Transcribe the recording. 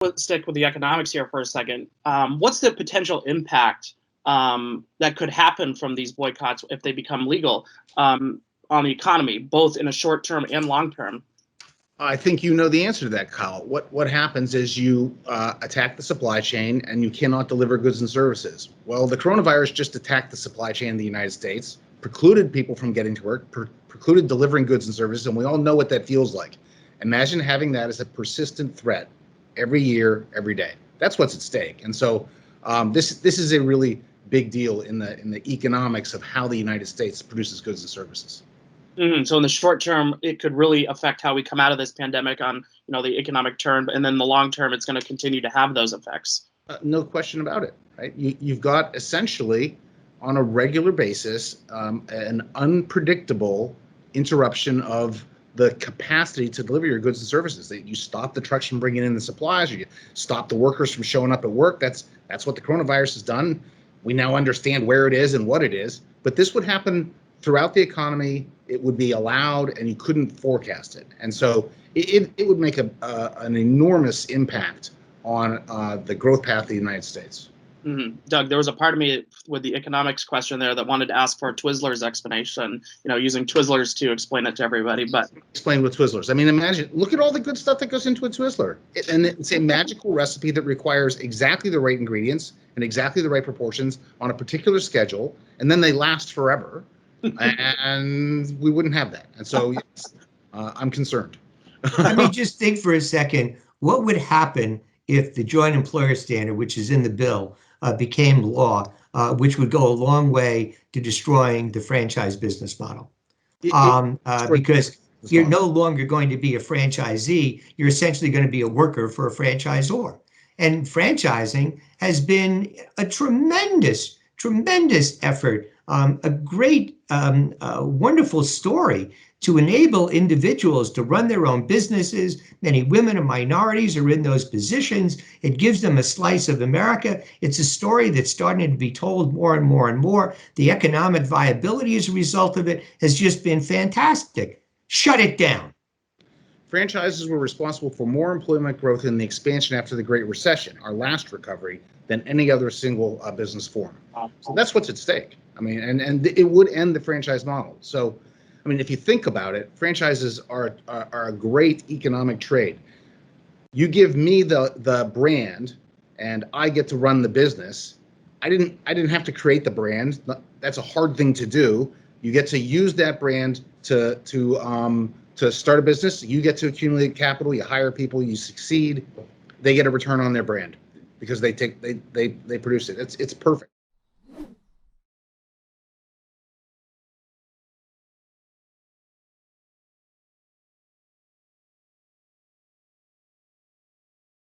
Let's stick with the economics here for a second. What's the potential impact that could happen from these boycotts if they become legal on the economy, both in a short term and long term? I think you know the answer to that, Kyle. What happens is you attack the supply chain and you cannot deliver goods and services. Well, the coronavirus just attacked the supply chain in the United States, precluded people from getting to work, precluded delivering goods and services, and we all know what that feels like. Imagine having that as a persistent threat every year, every day. That's what's at stake. And so this is a really big deal in the economics of how the United States produces goods and services. Mm-hmm. So in the short term, it could really affect how we come out of this pandemic on, the economic turn, and then the long term, it's going to continue to have those effects. No question about it, right? You've got essentially on a regular basis an unpredictable interruption of the capacity to deliver your goods and services. That you stop the trucks from bringing in the supplies, or you stop the workers from showing up at work. That's what the coronavirus has done. We now understand where it is and what it is, but this would happen throughout the economy. It would be allowed, and you couldn't forecast it. And so it would make an enormous impact on the growth path of the United States. Mm-hmm. Doug, there was a part of me with the economics question there that wanted to ask for a Twizzlers explanation, using Twizzlers to explain it to everybody. But explain with Twizzlers. I mean, look at all the good stuff that goes into a Twizzler. And it's a magical recipe that requires exactly the right ingredients and exactly the right proportions on a particular schedule, and then they last forever. And we wouldn't have that. And so yes, I'm concerned. Let me just think for a second. What would happen if the joint employer standard, which is in the bill, became law, which would go a long way to destroying the franchise business model? Because you're no longer going to be a franchisee. You're essentially going to be a worker for a franchisor. And franchising has been a tremendous effort, a great, wonderful story to enable individuals to run their own businesses. Many women and minorities are in those positions. It gives them a slice of America. It's a story that's starting to be told more and more and more. The economic viability as a result of it has just been fantastic. Shut it down. Franchises were responsible for more employment growth in the expansion after the Great Recession, our last recovery, than any other single business form. So that's what's at stake. I mean, and it would end the franchise model. So, I mean, if you think about it, franchises are a great economic trade. You give me the brand, and I get to run the business. I didn't have to create the brand. That's a hard thing to do. You get to use that brand to start a business. You get to accumulate capital. You hire people. You succeed. They get a return on their brand because they produce it. It's perfect.